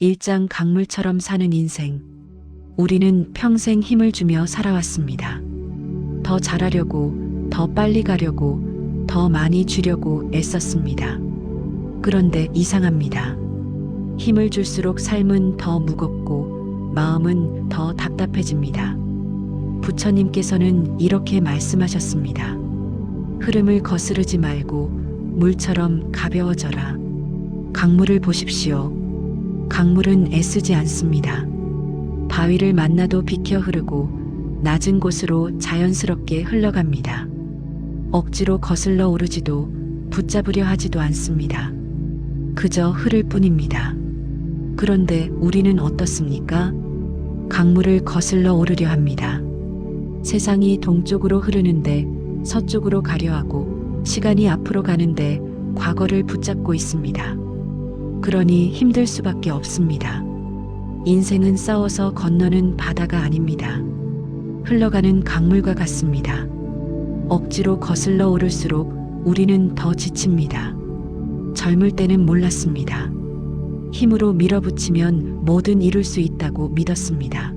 일장 강물처럼 사는 인생. 우리는 평생 힘을 주며 살아왔습니다. 더 잘하려고, 더 빨리 가려고, 더 많이 주려고 애썼습니다. 그런데 이상합니다. 힘을 줄수록 삶은 더 무겁고 마음은 더 답답해집니다. 부처님께서는 이렇게 말씀하셨습니다. 흐름을 거스르지 말고 물처럼 가벼워져라. 강물을 보십시오. 강물은 애쓰지 않습니다. 바위를 만나도 비켜 흐르고 낮은 곳으로 자연스럽게 흘러갑니다. 억지로 거슬러 오르지도 붙잡으려 하지도 않습니다. 그저 흐를 뿐입니다. 그런데 우리는 어떻습니까? 강물을 거슬러 오르려 합니다. 세상이 동쪽으로 흐르는데 서쪽으로 가려 하고 시간이 앞으로 가는데 과거를 붙잡고 있습니다. 그러니 힘들 수밖에 없습니다. 인생은 싸워서 건너는 바다가 아닙니다. 흘러가는 강물과 같습니다. 억지로 거슬러 오를수록 우리는 더 지칩니다. 젊을 때는 몰랐습니다. 힘으로 밀어붙이면 뭐든 이룰 수 있다고 믿었습니다.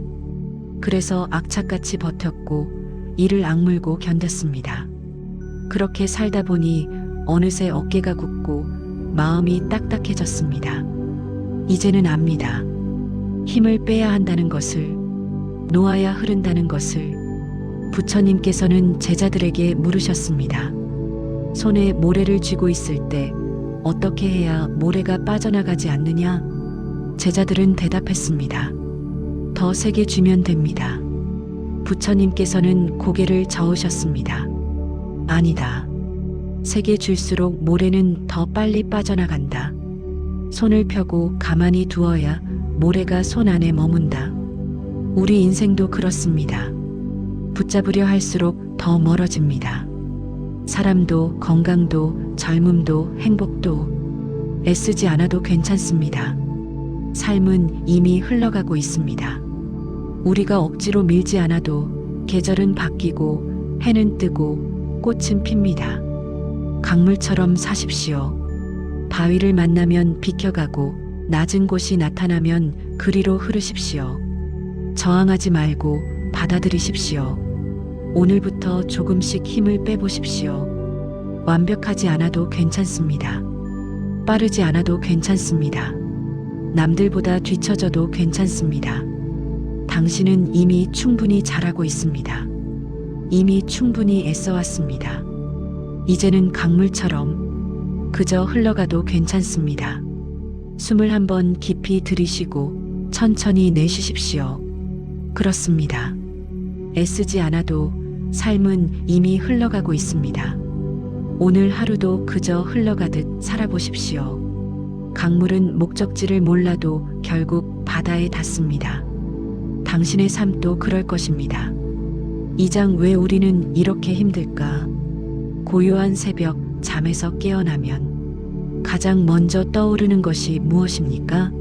그래서 악착같이 버텼고 이를 악물고 견뎠습니다. 그렇게 살다 보니 어느새 어깨가 굳고 마음이 딱딱해졌습니다. 이제는 압니다. 힘을 빼야 한다는 것을, 놓아야 흐른다는 것을. 부처님께서는 제자들에게 물으셨습니다. 손에 모래를 쥐고 있을 때 어떻게 해야 모래가 빠져나가지 않느냐? 제자들은 대답했습니다. 더 세게 쥐면 됩니다. 부처님께서는 고개를 저으셨습니다. 아니다. 세게 쥘수록 모래는 더 빨리 빠져나간다. 손을 펴고 가만히 두어야 모래가 손 안에 머문다. 우리 인생도 그렇습니다. 붙잡으려 할수록 더 멀어집니다. 사람도 건강도 젊음도 행복도 애쓰지 않아도 괜찮습니다. 삶은 이미 흘러가고 있습니다. 우리가 억지로 밀지 않아도 계절은 바뀌고 해는 뜨고 꽃은 핍니다. 강물처럼 사십시오. 바위를 만나면 비켜가고 낮은 곳이 나타나면 그리로 흐르십시오. 저항하지 말고 받아들이십시오. 오늘부터 조금씩 힘을 빼보십시오. 완벽하지 않아도 괜찮습니다. 빠르지 않아도 괜찮습니다. 남들보다 뒤처져도 괜찮습니다. 당신은 이미 충분히 잘하고 있습니다. 이미 충분히 애써왔습니다. 이제는 강물처럼 그저 흘러가도 괜찮습니다. 숨을 한번 깊이 들이쉬고 천천히 내쉬십시오. 그렇습니다. 애쓰지 않아도 삶은 이미 흘러가고 있습니다. 오늘 하루도 그저 흘러가듯 살아보십시오. 강물은 목적지를 몰라도 결국 바다에 닿습니다. 당신의 삶도 그럴 것입니다. 이장 왜 우리는 이렇게 힘들까? 고요한 새벽 잠에서 깨어나면 가장 먼저 떠오르는 것이 무엇입니까?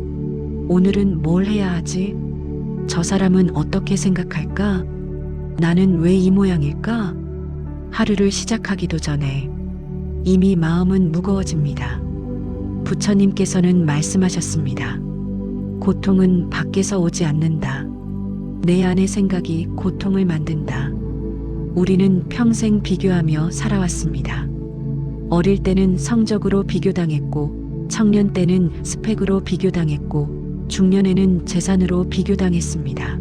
오늘은 뭘 해야 하지? 저 사람은 어떻게 생각할까? 나는 왜 이 모양일까? 하루를 시작하기도 전에 이미 마음은 무거워집니다. 부처님께서는 말씀하셨습니다. 고통은 밖에서 오지 않는다. 내 안의 생각이 고통을 만든다. 우리는 평생 비교하며 살아왔습니다. 어릴 때는 성적으로 비교당했고, 청년 때는 스펙으로 비교당했고, 중년에는 재산으로 비교당했습니다.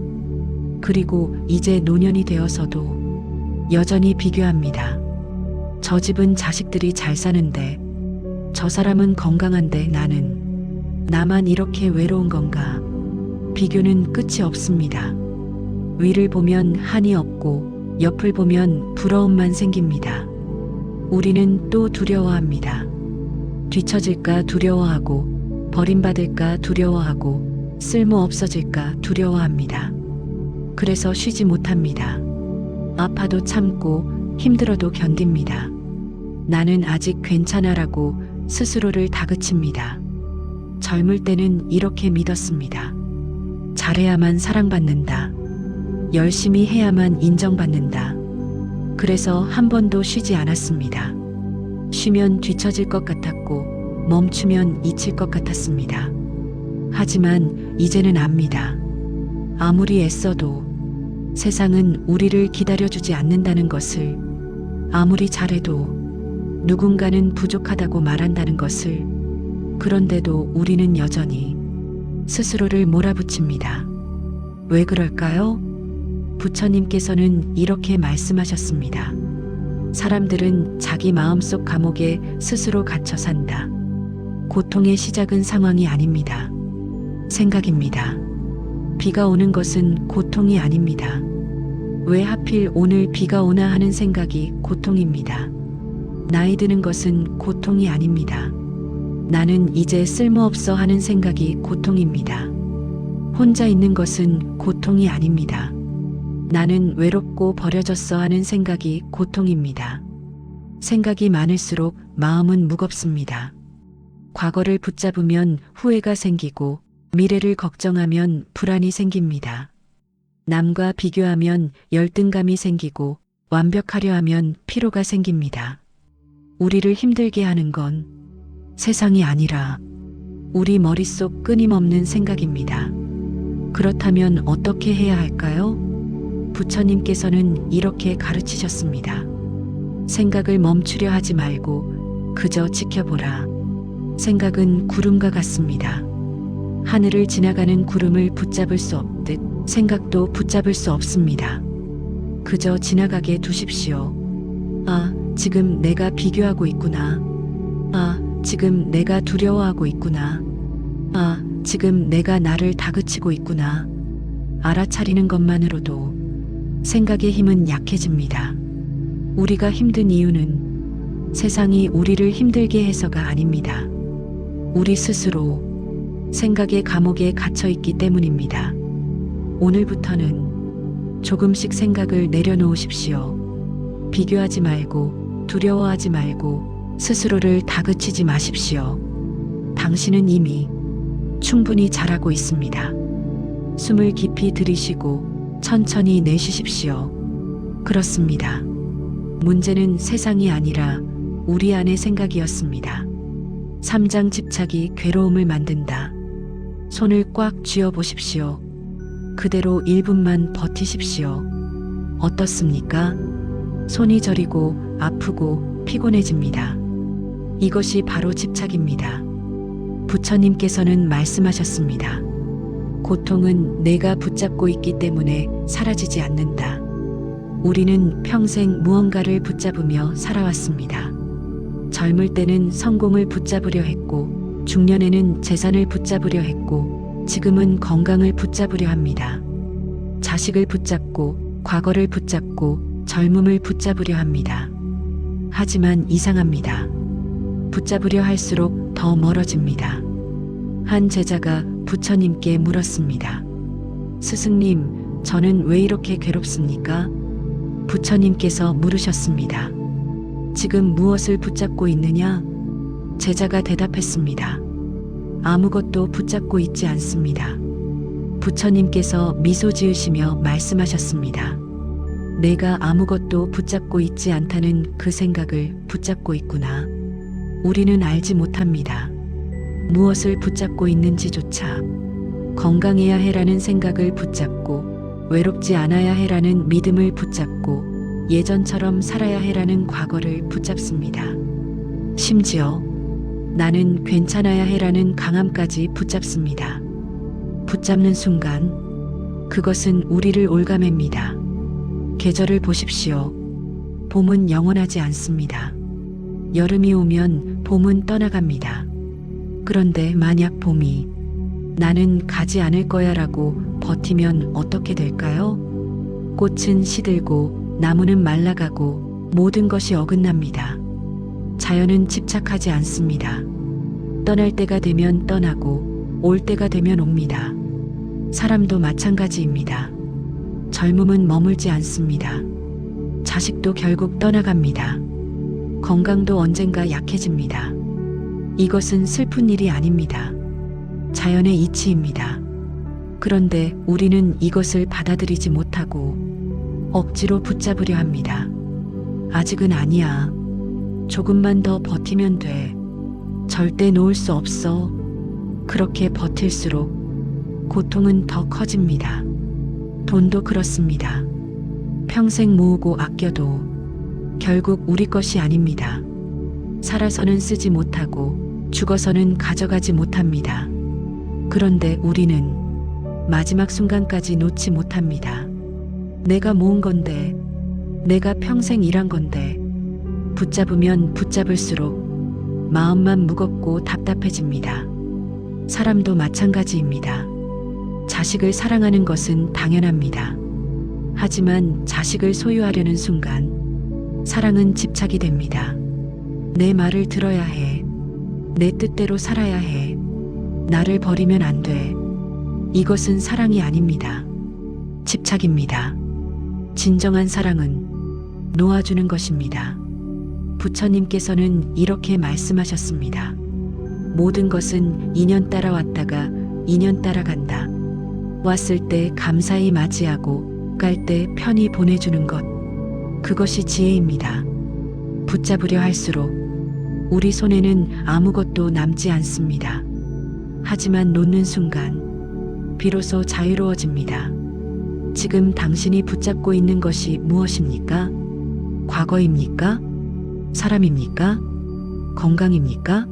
그리고 이제 노년이 되어서도 여전히 비교합니다. 저 집은 자식들이 잘 사는데, 저 사람은 건강한데 나만 이렇게 외로운 건가? 비교는 끝이 없습니다. 위를 보면 한이 없고 옆을 보면 부러움만 생깁니다. 우리는 또 두려워합니다. 뒤처질까 두려워하고 버림받을까 두려워하고 쓸모 없어질까 두려워합니다. 그래서 쉬지 못합니다. 아파도 참고 힘들어도 견딥니다. 나는 아직 괜찮아라고 스스로를 다그칩니다. 젊을 때는 이렇게 믿었습니다. 잘해야만 사랑받는다. 열심히 해야만 인정받는다. 그래서 한 번도 쉬지 않았습니다. 쉬면 뒤처질 것 같았고 멈추면 잊힐 것 같았습니다. 하지만 이제는 압니다. 아무리 애써도 세상은 우리를 기다려주지 않는다는 것을, 아무리 잘해도 누군가는 부족하다고 말한다는 것을, 그런데도 우리는 여전히 스스로를 몰아붙입니다. 왜 그럴까요? 부처님께서는 이렇게 말씀하셨습니다. 사람들은 자기 마음속 감옥에 스스로 갇혀 산다. 고통의 시작은 상황이 아닙니다. 생각입니다. 비가 오는 것은 고통이 아닙니다. 왜 하필 오늘 비가 오나 하는 생각이 고통입니다. 나이 드는 것은 고통이 아닙니다. 나는 이제 쓸모없어 하는 생각이 고통입니다. 혼자 있는 것은 고통이 아닙니다. 나는 외롭고 버려졌어 하는 생각이 고통입니다. 생각이 많을수록 마음은 무겁습니다. 과거를 붙잡으면 후회가 생기고 미래를 걱정하면 불안이 생깁니다. 남과 비교하면 열등감이 생기고 완벽하려 하면 피로가 생깁니다. 우리를 힘들게 하는 건 세상이 아니라 우리 머릿속 끊임없는 생각입니다. 그렇다면 어떻게 해야 할까요? 부처님께서는 이렇게 가르치셨습니다. 생각을 멈추려 하지 말고 그저 지켜보라. 생각은 구름과 같습니다. 하늘을 지나가는 구름을 붙잡을 수 없듯 생각도 붙잡을 수 없습니다. 그저 지나가게 두십시오. 아, 지금 내가 비교하고 있구나. 아, 지금 내가 두려워하고 있구나. 아, 지금 내가 나를 다그치고 있구나. 알아차리는 것만으로도 생각의 힘은 약해집니다. 우리가 힘든 이유는 세상이 우리를 힘들게 해서가 아닙니다. 우리 스스로 생각의 감옥에 갇혀 있기 때문입니다. 오늘부터는 조금씩 생각을 내려놓으십시오. 비교하지 말고 두려워하지 말고 스스로를 다그치지 마십시오. 당신은 이미 충분히 잘하고 있습니다. 숨을 깊이 들이쉬고 천천히 내쉬십시오. 그렇습니다. 문제는 세상이 아니라 우리 안의 생각이었습니다. 3장 집착이 괴로움을 만든다. 손을 꽉 쥐어 보십시오. 그대로 1분만 버티십시오. 어떻습니까? 손이 저리고 아프고 피곤해집니다. 이것이 바로 집착입니다. 부처님께서는 말씀하셨습니다. 고통은 내가 붙잡고 있기 때문에 사라지지 않는다. 우리는 평생 무언가를 붙잡으며 살아왔습니다. 젊을 때는 성공을 붙잡으려 했고, 중년에는 재산을 붙잡으려 했고, 지금은 건강을 붙잡으려 합니다. 자식을 붙잡고, 과거를 붙잡고, 젊음을 붙잡으려 합니다. 하지만 이상합니다. 붙잡으려 할수록 더 멀어집니다. 한 제자가 부처님께 물었습니다. 스승님, 저는 왜 이렇게 괴롭습니까? 부처님께서 물으셨습니다. 지금 무엇을 붙잡고 있느냐? 제자가 대답했습니다. 아무것도 붙잡고 있지 않습니다. 부처님께서 미소 지으시며 말씀하셨습니다. 내가 아무것도 붙잡고 있지 않다는 그 생각을 붙잡고 있구나. 우리는 알지 못합니다. 무엇을 붙잡고 있는지조차. 건강해야 해라는 생각을 붙잡고, 외롭지 않아야 해라는 믿음을 붙잡고, 예전처럼 살아야 해라는 과거를 붙잡습니다. 심지어 나는 괜찮아야 해라는 강함까지 붙잡습니다. 붙잡는 순간 그것은 우리를 올가맵니다. 계절을 보십시오. 봄은 영원하지 않습니다. 여름이 오면 봄은 떠나갑니다. 그런데 만약 봄이 나는 가지 않을 거야 라고 버티면 어떻게 될까요? 꽃은 시들고 나무는 말라가고 모든 것이 어긋납니다. 자연은 집착하지 않습니다. 떠날 때가 되면 떠나고 올 때가 되면 옵니다. 사람도 마찬가지입니다. 젊음은 머물지 않습니다. 자식도 결국 떠나갑니다. 건강도 언젠가 약해집니다. 이것은 슬픈 일이 아닙니다. 자연의 이치입니다. 그런데 우리는 이것을 받아들이지 못하고 억지로 붙잡으려 합니다. 아직은 아니야. 조금만 더 버티면 돼. 절대 놓을 수 없어. 그렇게 버틸수록 고통은 더 커집니다. 돈도 그렇습니다. 평생 모으고 아껴도 결국 우리 것이 아닙니다. 살아서는 쓰지 못하고 죽어서는 가져가지 못합니다. 그런데 우리는 마지막 순간까지 놓지 못합니다. 내가 모은 건데, 내가 평생 일한 건데, 붙잡으면 붙잡을수록 마음만 무겁고 답답해집니다. 사람도 마찬가지입니다. 자식을 사랑하는 것은 당연합니다. 하지만 자식을 소유하려는 순간 사랑은 집착이 됩니다. 내 말을 들어야 해. 내 뜻대로 살아야 해. 나를 버리면 안 돼. 이것은 사랑이 아닙니다. 집착입니다. 진정한 사랑은 놓아주는 것입니다. 부처님께서는 이렇게 말씀하셨습니다. 모든 것은 인연 따라왔다가 인연 따라간다. 왔을 때 감사히 맞이하고 갈 때 편히 보내주는 것. 그것이 지혜입니다. 붙잡으려 할수록 우리 손에는 아무것도 남지 않습니다. 하지만 놓는 순간 비로소 자유로워집니다. 지금 당신이 붙잡고 있는 것이 무엇입니까? 과거입니까? 사람입니까? 건강입니까?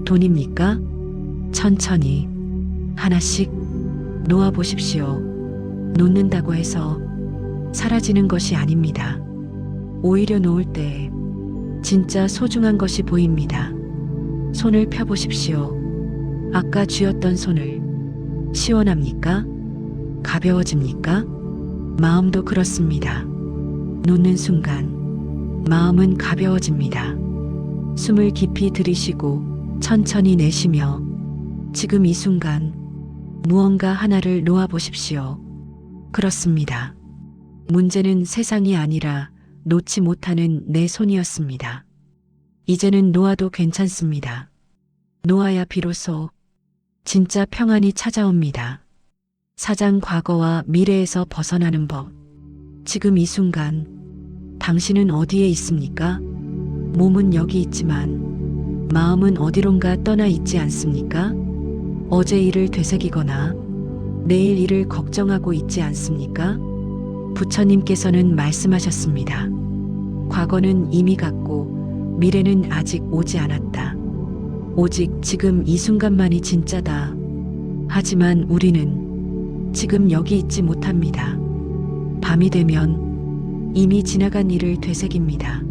돈입니까? 천천히 하나씩 놓아보십시오. 놓는다고 해서 사라지는 것이 아닙니다. 오히려 놓을 때 진짜 소중한 것이 보입니다. 손을 펴보십시오. 아까 쥐었던 손을. 시원합니까? 가벼워집니까? 마음도 그렇습니다. 놓는 순간 마음은 가벼워집니다. 숨을 깊이 들이쉬고 천천히 내쉬며 지금 이 순간 무언가 하나를 놓아보십시오. 그렇습니다. 문제는 세상이 아니라 놓지 못하는 내 손이었습니다. 이제는 놓아도 괜찮습니다. 놓아야 비로소 진짜 평안이 찾아옵니다. 사장 과거와 미래에서 벗어나는 법. 지금 이 순간 당신은 어디에 있습니까? 몸은 여기 있지만 마음은 어디론가 떠나 있지 않습니까? 어제 일을 되새기거나 내일 일을 걱정하고 있지 않습니까? 부처님께서는 말씀하셨습니다. 과거는 이미 갔고 미래는 아직 오지 않았다. 오직 지금 이 순간만이 진짜다. 하지만 우리는 지금 여기 있지 못합니다. 밤이 되면 이미 지나간 일을 되새깁니다.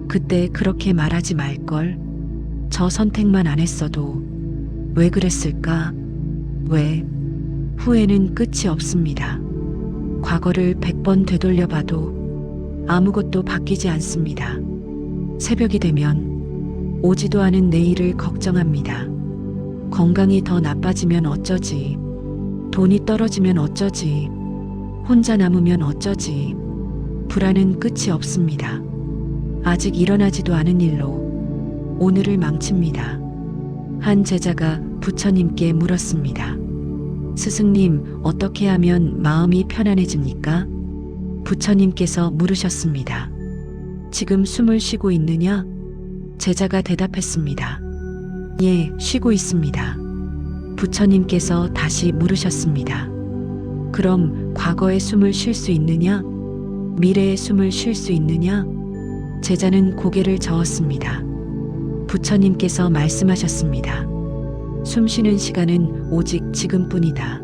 그때 그렇게 말하지 말걸. 저 선택만 안 했어도 왜 그랬을까? 왜? 후회는 끝이 없습니다. 과거를 100번 되돌려봐도 아무것도 바뀌지 않습니다. 새벽이 되면 오지도 않은 내일을 걱정합니다. 건강이 더 나빠지면 어쩌지? 돈이 떨어지면 어쩌지? 혼자 남으면 어쩌지? 불안은 끝이 없습니다. 아직 일어나지도 않은 일로 오늘을 망칩니다. 한 제자가 부처님께 물었습니다. 스승님, 어떻게 하면 마음이 편안해집니까? 부처님께서 물으셨습니다. 지금 숨을 쉬고 있느냐? 제자가 대답했습니다. 예, 쉬고 있습니다. 부처님께서 다시 물으셨습니다. 그럼 과거의 숨을 쉴 수 있느냐? 미래의 숨을 쉴 수 있느냐? 제자는 고개를 저었습니다. 부처님께서 말씀하셨습니다. 숨 쉬는 시간은 오직 지금뿐이다.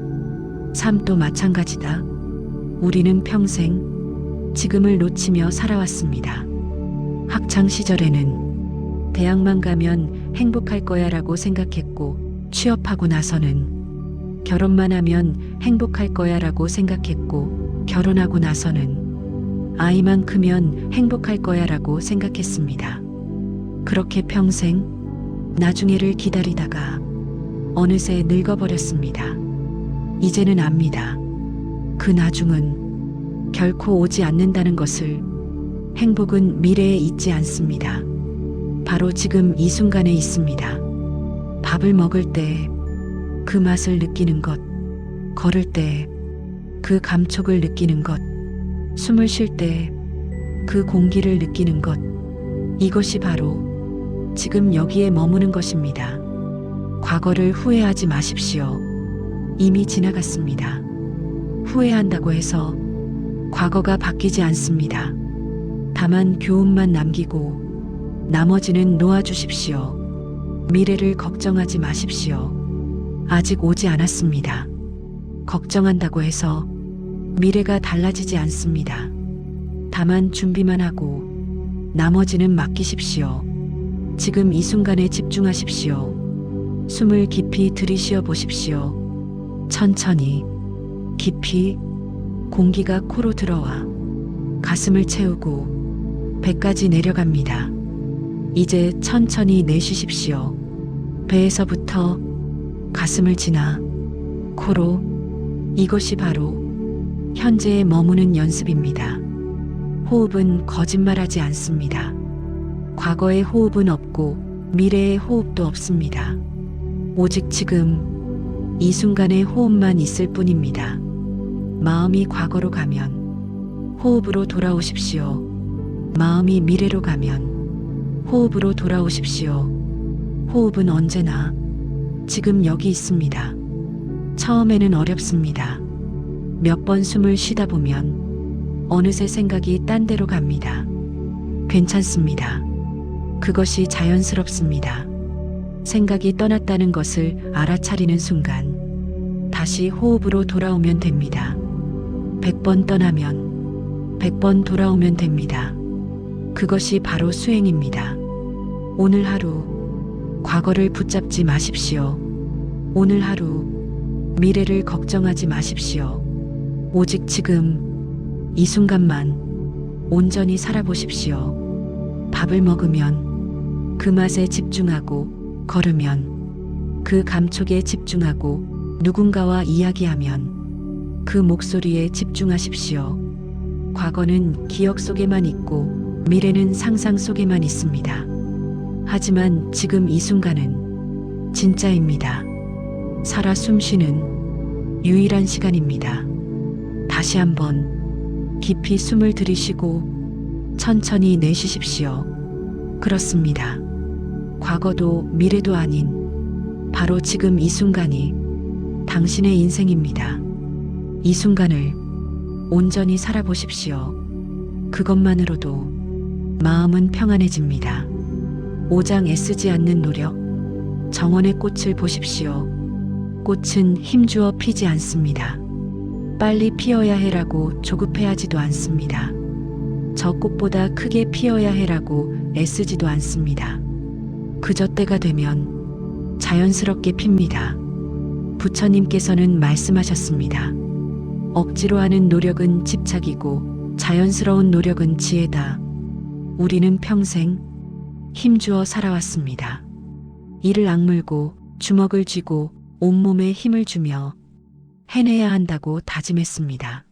삶도 마찬가지다. 우리는 평생 지금을 놓치며 살아왔습니다. 학창 시절에는 대학만 가면 행복할 거야라고 생각했고, 취업하고 나서는 결혼만 하면 행복할 거야라고 생각했고, 결혼하고 나서는 아이만 크면 행복할 거야라고 생각했습니다. 그렇게 평생 나중에를 기다리다가 어느새 늙어버렸습니다. 이제는 압니다. 그 나중은 결코 오지 않는다는 것을. 행복은 미래에 있지 않습니다. 바로 지금 이 순간에 있습니다. 밥을 먹을 때 그 맛을 느끼는 것, 걸을 때 그 감촉을 느끼는 것, 숨을 쉴 때 그 공기를 느끼는 것, 이것이 바로 지금 여기에 머무는 것입니다. 과거를 후회하지 마십시오. 이미 지나갔습니다. 후회한다고 해서 과거가 바뀌지 않습니다. 다만 교훈만 남기고 나머지는 놓아주십시오. 미래를 걱정하지 마십시오. 아직 오지 않았습니다. 걱정한다고 해서 미래가 달라지지 않습니다. 다만 준비만 하고 나머지는 맡기십시오. 지금 이 순간에 집중하십시오. 숨을 깊이 들이쉬어 보십시오. 천천히, 깊이 공기가 코로 들어와 가슴을 채우고 배까지 내려갑니다. 이제 천천히 내쉬십시오. 배에서부터 가슴을 지나 코로. 이것이 바로 현재에 머무는 연습입니다. 호흡은 거짓말하지 않습니다. 과거의 호흡은 없고 미래의 호흡도 없습니다. 오직 지금 이 순간의 호흡만 있을 뿐입니다. 마음이 과거로 가면 호흡으로 돌아오십시오. 마음이 미래로 가면 호흡으로 돌아오십시오. 호흡은 언제나 지금 여기 있습니다. 처음에는 어렵습니다. 몇 번 숨을 쉬다 보면 어느새 생각이 딴 데로 갑니다. 괜찮습니다. 그것이 자연스럽습니다. 생각이 떠났다는 것을 알아차리는 순간 다시 호흡으로 돌아오면 됩니다. 100번 떠나면 100번 돌아오면 됩니다. 그것이 바로 수행입니다. 오늘 하루 과거를 붙잡지 마십시오. 오늘 하루 미래를 걱정하지 마십시오. 오직 지금 이 순간만 온전히 살아보십시오. 밥을 먹으면 그 맛에 집중하고, 걸으면 그 감촉에 집중하고, 누군가와 이야기하면 그 목소리에 집중하십시오. 과거는 기억 속에만 있고 미래는 상상 속에만 있습니다. 하지만 지금 이 순간은 진짜입니다. 살아 숨쉬는 유일한 시간입니다. 다시 한번 깊이 숨을 들이쉬고 천천히 내쉬십시오. 그렇습니다. 과거도 미래도 아닌 바로 지금 이 순간이 당신의 인생입니다. 이 순간을 온전히 살아보십시오. 그것만으로도 마음은 평안해집니다. 오장 애쓰지 않는 노력, 정원의 꽃을 보십시오. 꽃은 힘주어 피지 않습니다. 빨리 피어야 해라고 조급해하지도 않습니다. 저 꽃보다 크게 피어야 해라고 애쓰지도 않습니다. 그저 때가 되면 자연스럽게 핍니다. 부처님께서는 말씀하셨습니다. 억지로 하는 노력은 집착이고 자연스러운 노력은 지혜다. 우리는 평생 힘주어 살아왔습니다. 이를 악물고 주먹을 쥐고 온몸에 힘을 주며 해내야 한다고 다짐했습니다.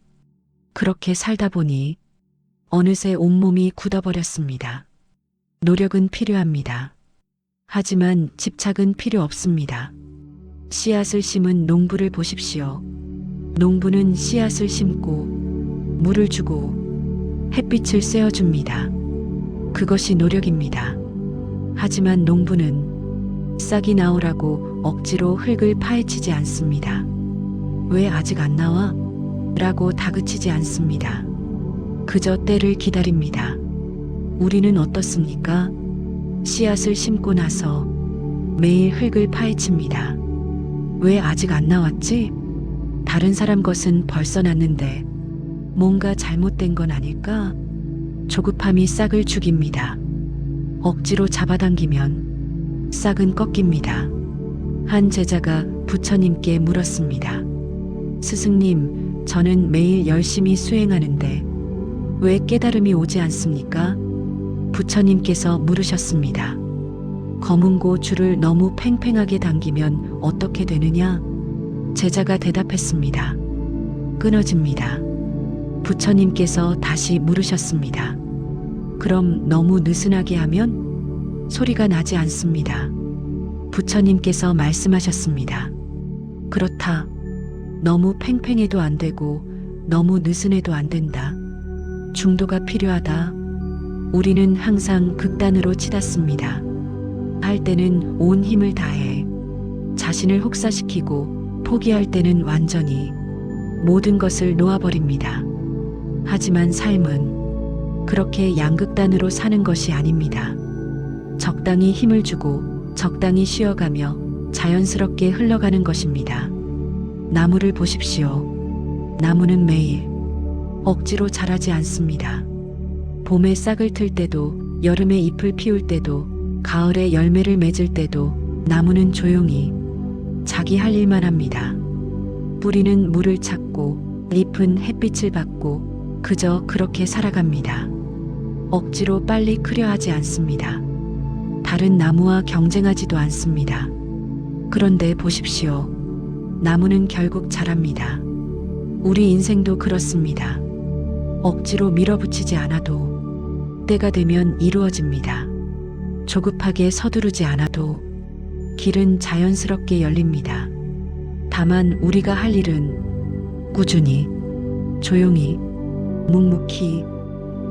그렇게 살다 보니 어느새 온몸이 굳어버렸습니다. 노력은 필요합니다. 하지만 집착은 필요 없습니다. 씨앗을 심은 농부를 보십시오. 농부는 씨앗을 심고 물을 주고 햇빛을 쐬어줍니다. 그것이 노력입니다. 하지만 농부는 싹이 나오라고 억지로 흙을 파헤치지 않습니다. 왜 아직 안 나와? 라고 다그치지 않습니다. 그저 때를 기다립니다. 우리는 어떻습니까? 씨앗을 심고 나서 매일 흙을 파헤칩니다. 왜 아직 안 나왔지? 다른 사람 것은 벌써 났는데 뭔가 잘못된 건 아닐까? 조급함이 싹을 죽입니다. 억지로 잡아당기면 싹은 꺾입니다. 한 제자가 부처님께 물었습니다. 스승님, 저는 매일 열심히 수행하는데 왜 깨달음이 오지 않습니까? 부처님께서 물으셨습니다. 검은고 줄을 너무 팽팽하게 당기면 어떻게 되느냐? 제자가 대답했습니다. 끊어집니다. 부처님께서 다시 물으셨습니다. 그럼 너무 느슨하게 하면 소리가 나지 않습니다. 부처님께서 말씀하셨습니다. 그렇다. 너무 팽팽해도 안 되고 너무 느슨해도 안 된다. 중도가 필요하다. 우리는 항상 극단으로 치닫습니다. 할 때는 온 힘을 다해 자신을 혹사시키고 포기할 때는 완전히 모든 것을 놓아버립니다. 하지만 삶은 그렇게 양극단으로 사는 것이 아닙니다. 적당히 힘을 주고 적당히 쉬어가며 자연스럽게 흘러가는 것입니다. 나무를 보십시오. 나무는 매일 억지로 자라지 않습니다. 봄에 싹을 틀 때도, 여름에 잎을 피울 때도, 가을에 열매를 맺을 때도 나무는 조용히 자기 할 일만 합니다. 뿌리는 물을 찾고 잎은 햇빛을 받고 그저 그렇게 살아갑니다. 억지로 빨리 크려 하지 않습니다. 다른 나무와 경쟁하지도 않습니다. 그런데 보십시오. 나무는 결국 자랍니다. 우리 인생도 그렇습니다. 억지로 밀어붙이지 않아도 때가 되면 이루어집니다. 조급하게 서두르지 않아도 길은 자연스럽게 열립니다. 다만 우리가 할 일은 꾸준히, 조용히, 묵묵히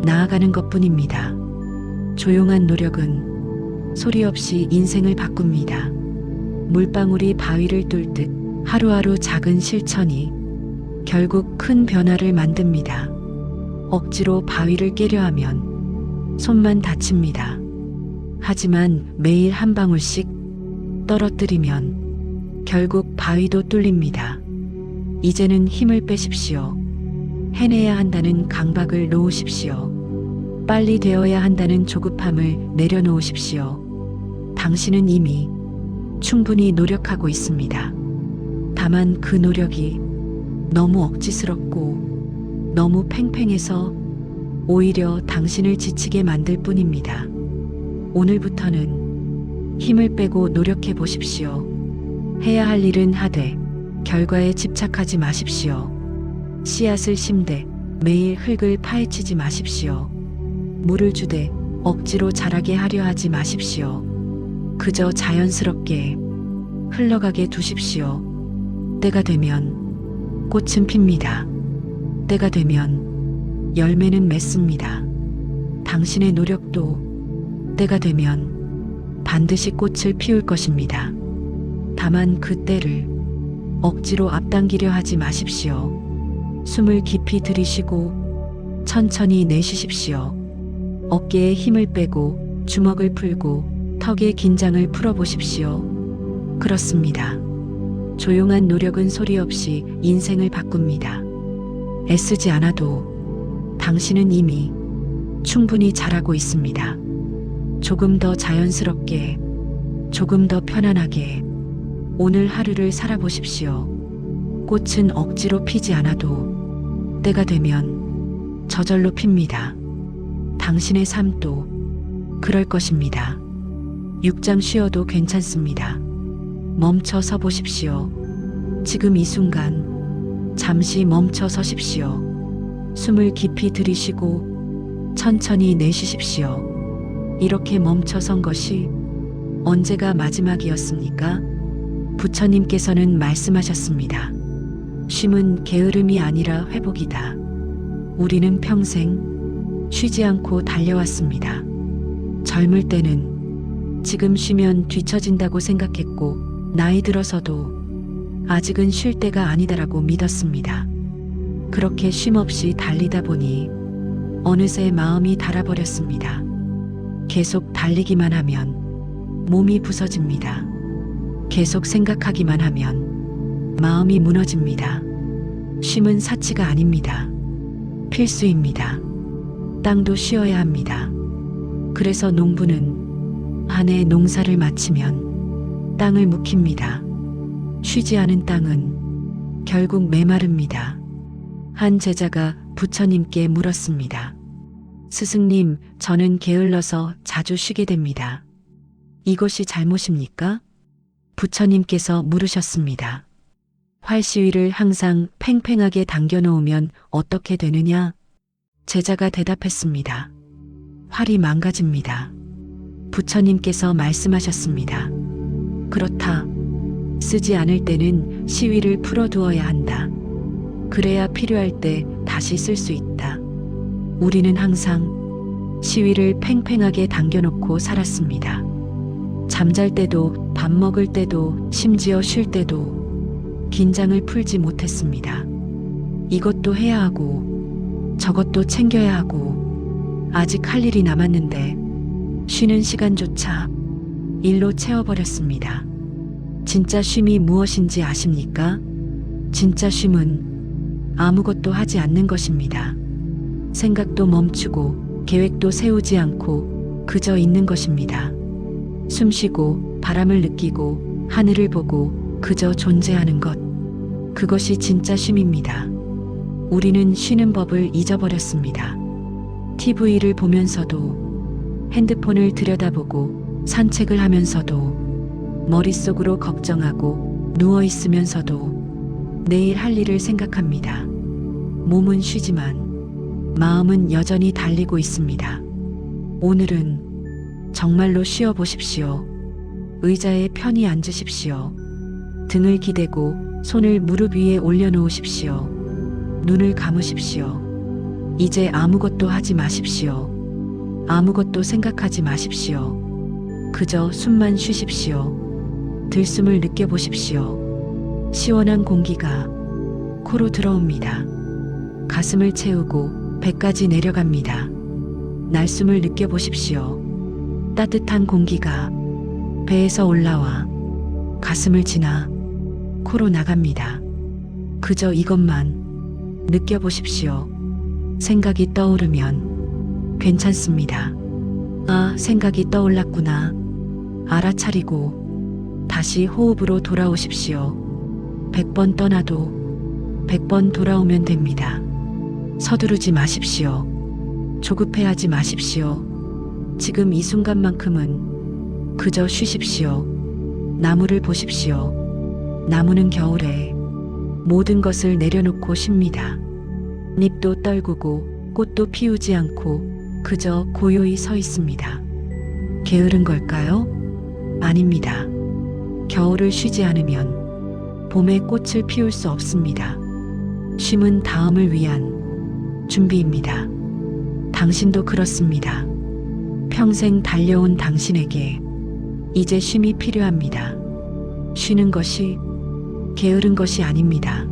나아가는 것뿐입니다. 조용한 노력은 소리 없이 인생을 바꿉니다. 물방울이 바위를 뚫듯 하루하루 작은 실천이 결국 큰 변화를 만듭니다. 억지로 바위를 깨려 하면 손만 다칩니다. 하지만 매일 한 방울씩 떨어뜨리면 결국 바위도 뚫립니다. 이제는 힘을 빼십시오. 해내야 한다는 강박을 놓으십시오. 빨리 되어야 한다는 조급함을 내려놓으십시오. 당신은 이미 충분히 노력하고 있습니다. 다만 그 노력이 너무 억지스럽고 너무 팽팽해서 오히려 당신을 지치게 만들 뿐입니다. 오늘부터는 힘을 빼고 노력해 보십시오. 해야 할 일은 하되 결과에 집착하지 마십시오. 씨앗을 심되 매일 흙을 파헤치지 마십시오. 물을 주되 억지로 자라게 하려 하지 마십시오. 그저 자연스럽게 흘러가게 두십시오. 때가 되면 꽃은 핍니다. 때가 되면 열매는 맺습니다. 당신의 노력도 때가 되면 반드시 꽃을 피울 것입니다. 다만 그 때를 억지로 앞당기려 하지 마십시오. 숨을 깊이 들이쉬고 천천히 내쉬십시오. 어깨에 힘을 빼고 주먹을 풀고 턱의 긴장을 풀어보십시오. 그렇습니다. 조용한 노력은 소리 없이 인생을 바꿉니다. 애쓰지 않아도 당신은 이미 충분히 잘하고 있습니다. 조금 더 자연스럽게, 조금 더 편안하게 오늘 하루를 살아보십시오. 꽃은 억지로 피지 않아도 때가 되면 저절로 핍니다. 당신의 삶도 그럴 것입니다. 6장 쉬어도 괜찮습니다. 멈춰 서 보십시오. 지금 이 순간 잠시 멈춰 서십시오. 숨을 깊이 들이쉬고 천천히 내쉬십시오. 이렇게 멈춰 선 것이 언제가 마지막이었습니까? 부처님께서는 말씀하셨습니다. 쉼은 게으름이 아니라 회복이다. 우리는 평생 쉬지 않고 달려왔습니다. 젊을 때는 지금 쉬면 뒤처진다고 생각했고, 나이 들어서도 아직은 쉴 때가 아니다라고 믿었습니다. 그렇게 쉼 없이 달리다 보니 어느새 마음이 닳아버렸습니다. 계속 달리기만 하면 몸이 부서집니다. 계속 생각하기만 하면 마음이 무너집니다. 쉼은 사치가 아닙니다. 필수입니다. 땅도 쉬어야 합니다. 그래서 농부는 한 해 농사를 마치면 땅을 묵힙니다. 쉬지 않은 땅은 결국 메마릅니다. 한 제자가 부처님께 물었습니다. 스승님, 저는 게을러서 자주 쉬게 됩니다. 이것이 잘못입니까? 부처님께서 물으셨습니다. 활시위를 항상 팽팽하게 당겨놓으면 어떻게 되느냐? 제자가 대답했습니다. 활이 망가집니다. 부처님께서 말씀하셨습니다. 그렇다. 쓰지 않을 때는 시위를 풀어두어야 한다. 그래야 필요할 때 다시 쓸 수 있다. 우리는 항상 시위를 팽팽하게 당겨놓고 살았습니다. 잠잘 때도 밥 먹을 때도 심지어 쉴 때도 긴장을 풀지 못했습니다. 이것도 해야 하고 저것도 챙겨야 하고 아직 할 일이 남았는데 쉬는 시간조차 일로 채워버렸습니다. 진짜 쉼이 무엇인지 아십니까? 진짜 쉼은 아무것도 하지 않는 것입니다. 생각도 멈추고 계획도 세우지 않고 그저 있는 것입니다. 숨 쉬고 바람을 느끼고 하늘을 보고 그저 존재하는 것. 그것이 진짜 쉼입니다. 우리는 쉬는 법을 잊어버렸습니다. TV를 보면서도 핸드폰을 들여다보고 산책을 하면서도 머릿속으로 걱정하고 누워 있으면서도 내일 할 일을 생각합니다. 몸은 쉬지만 마음은 여전히 달리고 있습니다. 오늘은 정말로 쉬어 보십시오. 의자에 편히 앉으십시오. 등을 기대고 손을 무릎 위에 올려놓으십시오. 눈을 감으십시오. 이제 아무것도 하지 마십시오. 아무것도 생각하지 마십시오. 그저 숨만 쉬십시오. 들숨을 느껴보십시오. 시원한 공기가 코로 들어옵니다. 가슴을 채우고 배까지 내려갑니다. 날숨을 느껴보십시오. 따뜻한 공기가 배에서 올라와 가슴을 지나 코로 나갑니다. 그저 이것만 느껴보십시오. 생각이 떠오르면 괜찮습니다. 아, 생각이 떠올랐구나. 알아차리고 다시 호흡으로 돌아오십시오. 100번 떠나도 100번 돌아오면 됩니다. 서두르지 마십시오. 조급해하지 마십시오. 지금 이 순간만큼은 그저 쉬십시오. 나무를 보십시오. 나무는 겨울에 모든 것을 내려놓고 쉽니다. 잎도 떨구고 꽃도 피우지 않고 그저 고요히 서 있습니다. 게으른 걸까요? 아닙니다. 겨울을 쉬지 않으면 봄에 꽃을 피울 수 없습니다. 쉼은 다음을 위한 준비입니다. 당신도 그렇습니다. 평생 달려온 당신에게 이제 쉼이 필요합니다. 쉬는 것이 게으른 것이 아닙니다.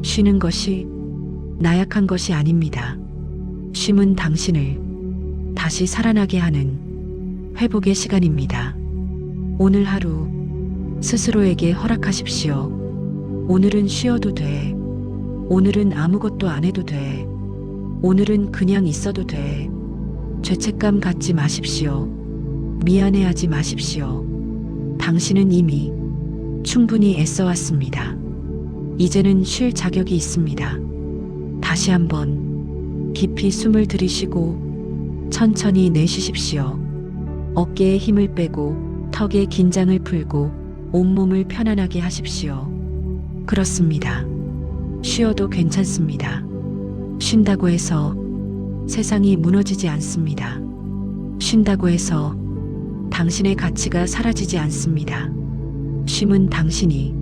쉬는 것이 나약한 것이 아닙니다. 쉼은 당신을 다시 살아나게 하는 회복의 시간입니다. 오늘 하루 스스로에게 허락하십시오. 오늘은 쉬어도 돼. 오늘은 아무것도 안 해도 돼. 오늘은 그냥 있어도 돼. 죄책감 갖지 마십시오. 미안해하지 마십시오. 당신은 이미 충분히 애써왔습니다. 이제는 쉴 자격이 있습니다. 다시 한번 깊이 숨을 들이쉬고 천천히 내쉬십시오. 어깨에 힘을 빼고 턱에 긴장을 풀고 온몸을 편안하게 하십시오. 그렇습니다. 쉬어도 괜찮습니다. 쉰다고 해서 세상이 무너지지 않습니다. 쉰다고 해서 당신의 가치가 사라지지 않습니다. 쉼은 당신이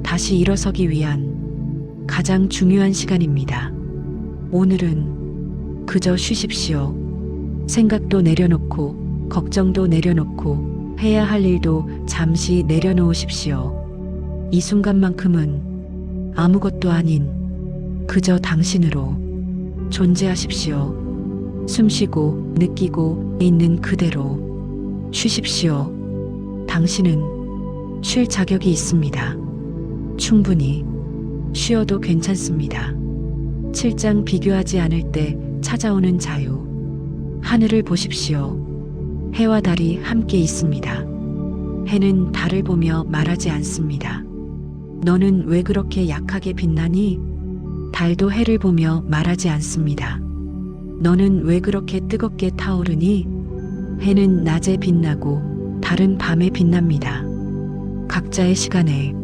다시 일어서기 위한 가장 중요한 시간입니다. 오늘은 그저 쉬십시오. 생각도 내려놓고 걱정도 내려놓고 해야 할 일도 잠시 내려놓으십시오. 이 순간만큼은 아무것도 아닌 그저 당신으로 존재하십시오. 숨쉬고 느끼고 있는 그대로 쉬십시오. 당신은 쉴 자격이 있습니다. 충분히 쉬어도 괜찮습니다. 7장 비교하지 않을 때 찾아오는 자유. 하늘을 보십시오. 해와 달이 함께 있습니다. 해는 달을 보며 말하지 않습니다. 너는 왜 그렇게 약하게 빛나니? 달도 해를 보며 말하지 않습니다. 너는 왜 그렇게 뜨겁게 타오르니? 해는 낮에 빛나고 달은 밤에 빛납니다. 각자의 시간에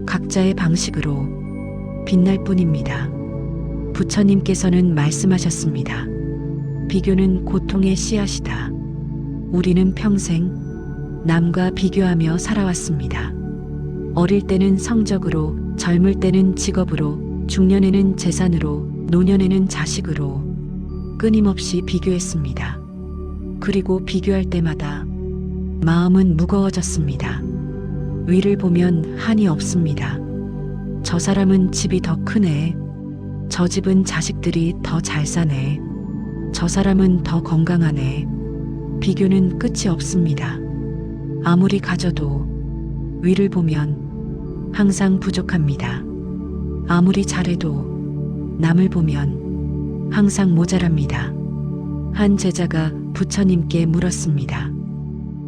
각자의 방식으로 빛날 뿐입니다. 부처님께서는 말씀하셨습니다. 비교는 고통의 씨앗이다. 우리는 평생 남과 비교하며 살아왔습니다. 어릴 때는 성적으로, 젊을 때는 직업으로, 중년에는 재산으로, 노년에는 자식으로 끊임없이 비교했습니다. 그리고 비교할 때마다 마음은 무거워졌습니다. 위를 보면 한이 없습니다. 저 사람은 집이 더 크네. 저 집은 자식들이 더 잘 사네. 저 사람은 더 건강하네. 비교는 끝이 없습니다. 아무리 가져도 위를 보면 항상 부족합니다. 아무리 잘해도 남을 보면 항상 모자랍니다. 한 제자가 부처님께 물었습니다.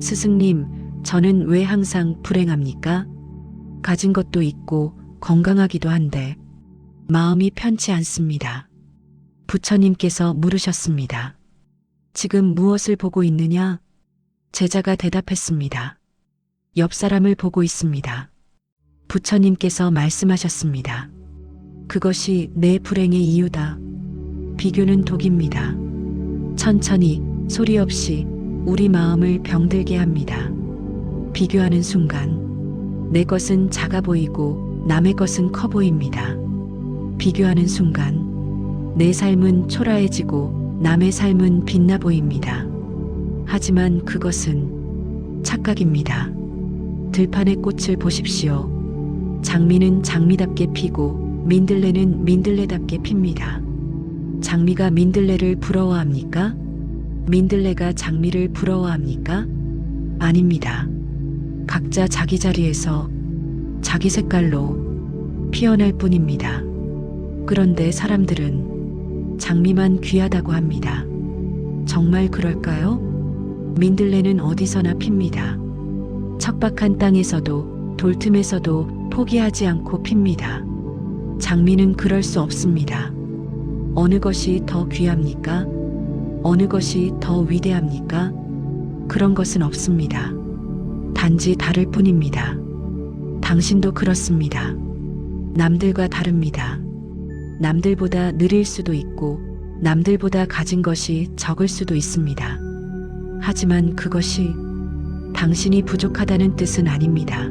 스승님, 저는 왜 항상 불행합니까? 가진 것도 있고 건강하기도 한데 마음이 편치 않습니다. 부처님께서 물으셨습니다. 지금 무엇을 보고 있느냐? 제자가 대답했습니다. 옆 사람을 보고 있습니다. 부처님께서 말씀하셨습니다. 그것이 내 불행의 이유다. 비교는 독입니다. 천천히 소리 없이 우리 마음을 병들게 합니다. 비교하는 순간 내 것은 작아 보이고 남의 것은 커 보입니다. 비교하는 순간 내 삶은 초라해지고 남의 삶은 빛나 보입니다. 하지만 그것은 착각입니다. 들판의 꽃을 보십시오. 장미는 장미답게 피고 민들레는 민들레답게 핍니다. 장미가 민들레를 부러워합니까? 민들레가 장미를 부러워합니까? 아닙니다. 각자 자기 자리에서 자기 색깔로 피어날 뿐입니다. 그런데 사람들은 장미만 귀하다고 합니다. 정말 그럴까요? 민들레는 어디서나 핍니다. 척박한 땅에서도 돌틈에서도 포기하지 않고 핍니다. 장미는 그럴 수 없습니다. 어느 것이 더 귀합니까? 어느 것이 더 위대합니까? 그런 것은 없습니다. 단지 다를 뿐입니다. 당신도 그렇습니다. 남들과 다릅니다. 남들보다 느릴 수도 있고 남들보다 가진 것이 적을 수도 있습니다. 하지만 그것이 당신이 부족하다는 뜻은 아닙니다.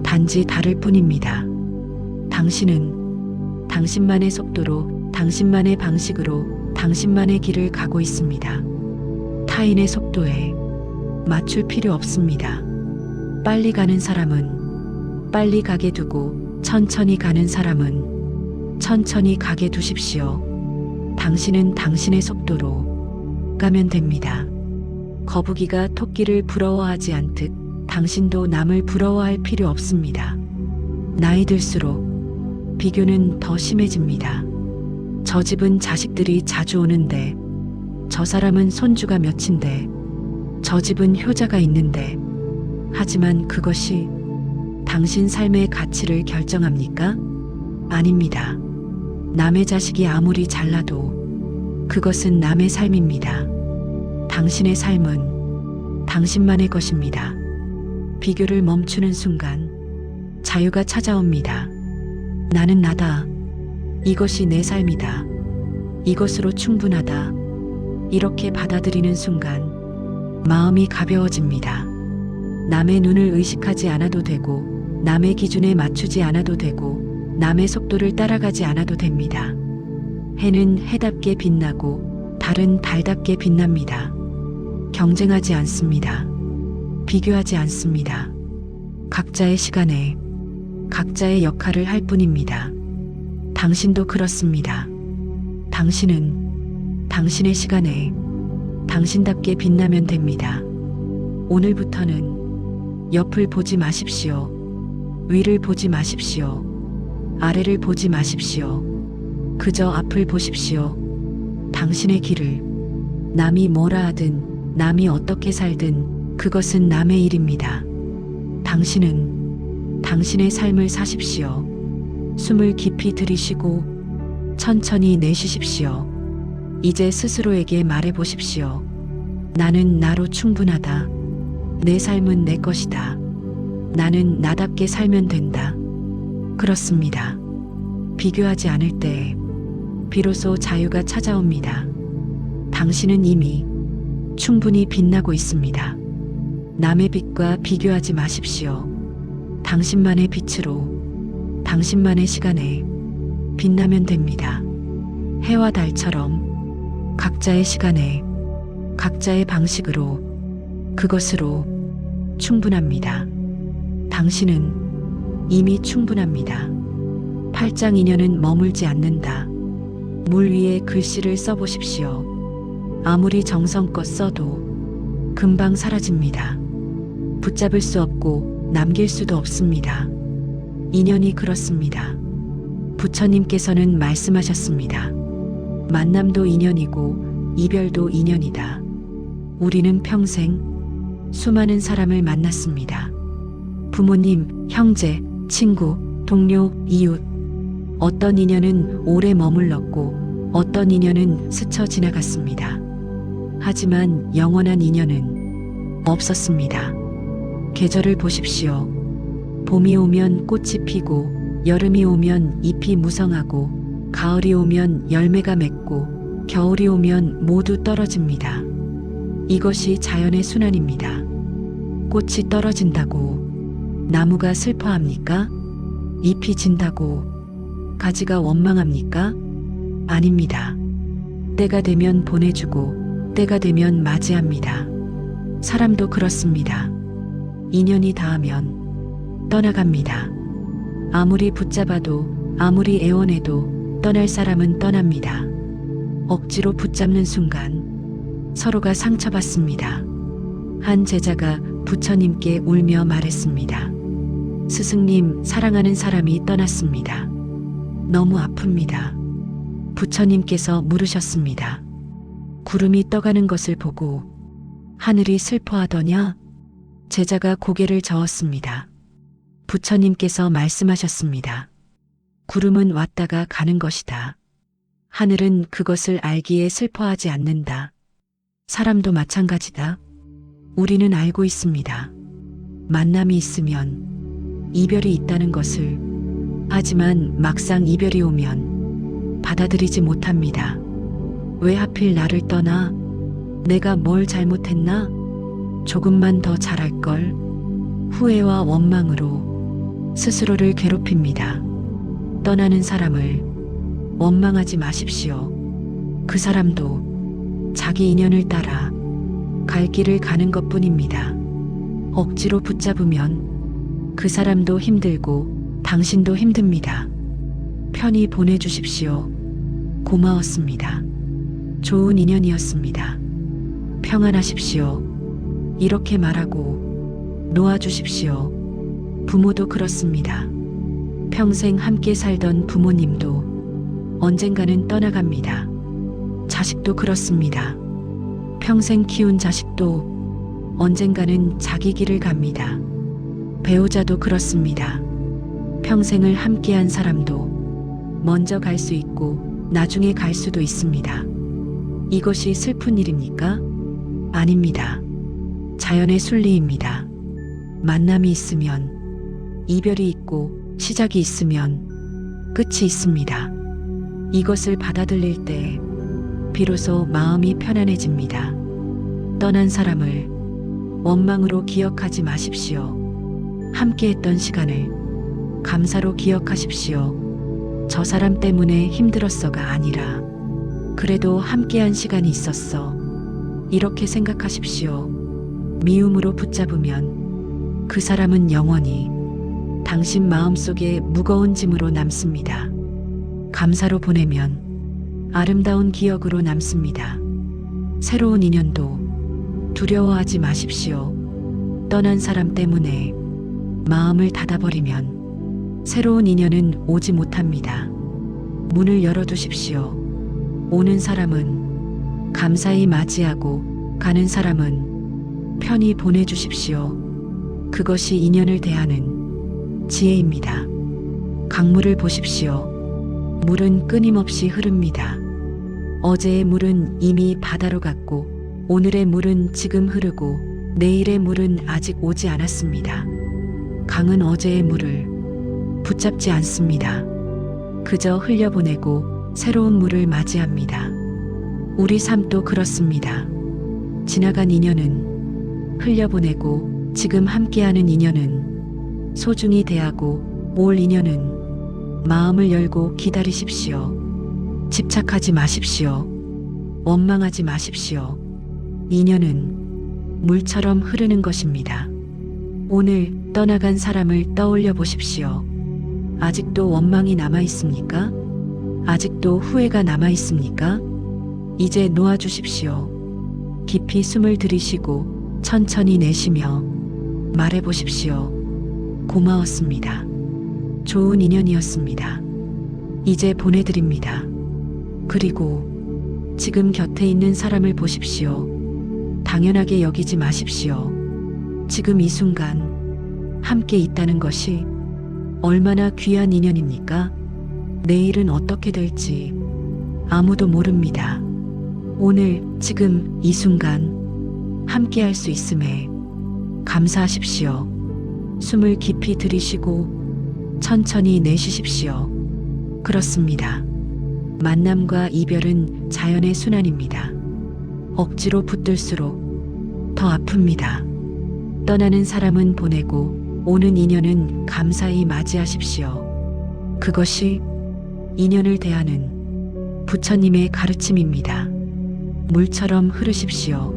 단지 다를 뿐입니다. 당신은 당신만의 속도로, 당신만의 방식으로, 당신만의 길을 가고 있습니다. 타인의 속도에 맞출 필요 없습니다. 빨리 가는 사람은 빨리 가게 두고 천천히 가는 사람은 천천히 가게 두십시오. 당신은 당신의 속도로 가면 됩니다. 거북이가 토끼를 부러워하지 않듯 당신도 남을 부러워할 필요 없습니다. 나이 들수록 비교는 더 심해집니다. 저 집은 자식들이 자주 오는데, 저 사람은 손주가 몇인데, 저 집은 효자가 있는데, 하지만 그것이 당신 삶의 가치를 결정합니까? 아닙니다. 남의 자식이 아무리 잘나도 그것은 남의 삶입니다. 당신의 삶은 당신만의 것입니다. 비교를 멈추는 순간 자유가 찾아옵니다. 나는 나다. 이것이 내 삶이다. 이것으로 충분하다. 이렇게 받아들이는 순간 마음이 가벼워집니다. 남의 눈을 의식하지 않아도 되고, 남의 기준에 맞추지 않아도 되고, 남의 속도를 따라가지 않아도 됩니다. 해는 해답게 빛나고 달은 달답게 빛납니다. 경쟁하지 않습니다. 비교하지 않습니다. 각자의 시간에 각자의 역할을 할 뿐입니다. 당신도 그렇습니다. 당신은 당신의 시간에 당신답게 빛나면 됩니다. 오늘부터는 옆을 보지 마십시오. 위를 보지 마십시오. 아래를 보지 마십시오. 그저 앞을 보십시오. 당신의 길을 남이 뭐라 하든 남이 어떻게 살든 그것은 남의 일입니다. 당신은 당신의 삶을 사십시오. 숨을 깊이 들이쉬고 천천히 내쉬십시오. 이제 스스로에게 말해보십시오. 나는 나로 충분하다. 내 삶은 내 것이다. 나는 나답게 살면 된다. 그렇습니다. 비교하지 않을 때 비로소 자유가 찾아옵니다. 당신은 이미 충분히 빛나고 있습니다. 남의 빛과 비교하지 마십시오. 당신만의 빛으로 당신만의 시간에 빛나면 됩니다. 해와 달처럼 각자의 시간에 각자의 방식으로 그것으로 충분합니다. 당신은 이미 충분합니다. 8장 인연은 머물지 않는다. 물 위에 글씨를 써보십시오. 아무리 정성껏 써도 금방 사라집니다. 붙잡을 수 없고 남길 수도 없습니다. 인연이 그렇습니다. 부처님께서는 말씀하셨습니다. 만남도 인연이고 이별도 인연이다. 우리는 평생 수많은 사람을 만났습니다. 부모님, 형제, 친구, 동료, 이웃. 어떤 인연은 오래 머물렀고 어떤 인연은 스쳐 지나갔습니다. 하지만 영원한 인연은 없었습니다. 계절을 보십시오. 봄이 오면 꽃이 피고 여름이 오면 잎이 무성하고 가을이 오면 열매가 맺고 겨울이 오면 모두 떨어집니다. 이것이 자연의 순환입니다. 꽃이 떨어진다고 나무가 슬퍼합니까? 잎이 진다고 가지가 원망합니까? 아닙니다. 때가 되면 보내주고 때가 되면 맞이합니다. 사람도 그렇습니다. 인연이 닿으면 떠나갑니다. 아무리 붙잡아도 아무리 애원해도 떠날 사람은 떠납니다. 억지로 붙잡는 순간 서로가 상처받습니다. 한 제자가 부처님께 울며 말했습니다. 스승님, 사랑하는 사람이 떠났습니다. 너무 아픕니다. 부처님께서 물으셨습니다. 구름이 떠가는 것을 보고 하늘이 슬퍼하더냐? 제자가 고개를 저었습니다. 부처님께서 말씀하셨습니다. 구름은 왔다가 가는 것이다. 하늘은 그것을 알기에 슬퍼하지 않는다. 사람도 마찬가지다. 우리는 알고 있습니다. 만남이 있으면 이별이 있다는 것을. 하지만 막상 이별이 오면 받아들이지 못합니다. 왜 하필 나를 떠나? 내가 뭘 잘못했나? 조금만 더 잘할걸. 후회와 원망으로 스스로를 괴롭힙니다. 떠나는 사람을 원망하지 마십시오. 그 사람도 자기 인연을 따라 갈 길을 가는 것뿐입니다. 억지로 붙잡으면 그 사람도 힘들고 당신도 힘듭니다. 편히 보내주십시오. 고마웠습니다. 좋은 인연이었습니다. 평안하십시오. 이렇게 말하고 놓아주십시오. 부모도 그렇습니다. 평생 함께 살던 부모님도 언젠가는 떠나갑니다. 자식도 그렇습니다. 평생 키운 자식도 언젠가는 자기 길을 갑니다. 배우자도 그렇습니다. 평생을 함께한 사람도 먼저 갈 수 있고 나중에 갈 수도 있습니다. 이것이 슬픈 일입니까? 아닙니다. 자연의 순리입니다. 만남이 있으면 이별이 있고 시작이 있으면 끝이 있습니다. 이것을 받아들일 때 비로소 마음이 편안해집니다. 떠난 사람을 원망으로 기억하지 마십시오. 함께했던 시간을 감사로 기억하십시오. 저 사람 때문에 힘들었어가 아니라 그래도 함께한 시간이 있었어. 이렇게 생각하십시오. 미움으로 붙잡으면 그 사람은 영원히 당신 마음속에 무거운 짐으로 남습니다. 감사로 보내면 아름다운 기억으로 남습니다. 새로운 인연도 두려워하지 마십시오. 떠난 사람 때문에 마음을 닫아버리면 새로운 인연은 오지 못합니다. 문을 열어두십시오. 오는 사람은 감사히 맞이하고 가는 사람은 편히 보내주십시오. 그것이 인연을 대하는 지혜입니다. 강물을 보십시오. 물은 끊임없이 흐릅니다. 어제의 물은 이미 바다로 갔고 오늘의 물은 지금 흐르고 내일의 물은 아직 오지 않았습니다. 강은 어제의 물을 붙잡지 않습니다. 그저 흘려보내고 새로운 물을 맞이합니다. 우리 삶도 그렇습니다. 지나간 인연은 흘려보내고 지금 함께하는 인연은 소중히 대하고 올 인연은 마음을 열고 기다리십시오. 집착하지 마십시오. 원망하지 마십시오. 인연은 물처럼 흐르는 것입니다. 오늘 떠나간 사람을 떠올려 보십시오. 아직도 원망이 남아 있습니까? 아직도 후회가 남아 있습니까? 이제 놓아주십시오. 깊이 숨을 들이쉬고 천천히 내쉬며 말해 보십시오. 고마웠습니다. 좋은 인연이었습니다. 이제 보내드립니다. 그리고 지금 곁에 있는 사람을 보십시오. 당연하게 여기지 마십시오. 지금 이 순간 함께 있다는 것이 얼마나 귀한 인연입니까? 내일은 어떻게 될지 아무도 모릅니다. 오늘, 지금, 이 순간 함께 할 수 있음에 감사하십시오. 숨을 깊이 들이쉬고 천천히 내쉬십시오. 그렇습니다. 만남과 이별은 자연의 순환입니다. 억지로 붙들수록 더 아픕니다. 떠나는 사람은 보내고 오는 인연은 감사히 맞이하십시오. 그것이 인연을 대하는 부처님의 가르침입니다. 물처럼 흐르십시오.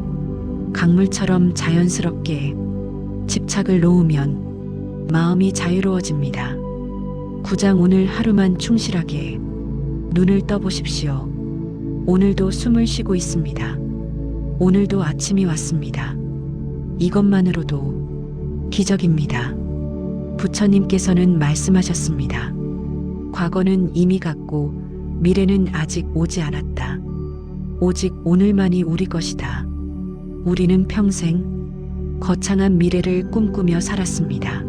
강물처럼 자연스럽게 집착을 놓으면 마음이 자유로워집니다. 구장 오늘 하루만 충실하게 눈을 떠보십시오. 오늘도 숨을 쉬고 있습니다. 오늘도 아침이 왔습니다. 이것만으로도 기적입니다. 부처님께서는 말씀하셨습니다. 과거는 이미 갔고 미래는 아직 오지 않았다. 오직 오늘만이 우리 것이다. 우리는 평생 거창한 미래를 꿈꾸며 살았습니다.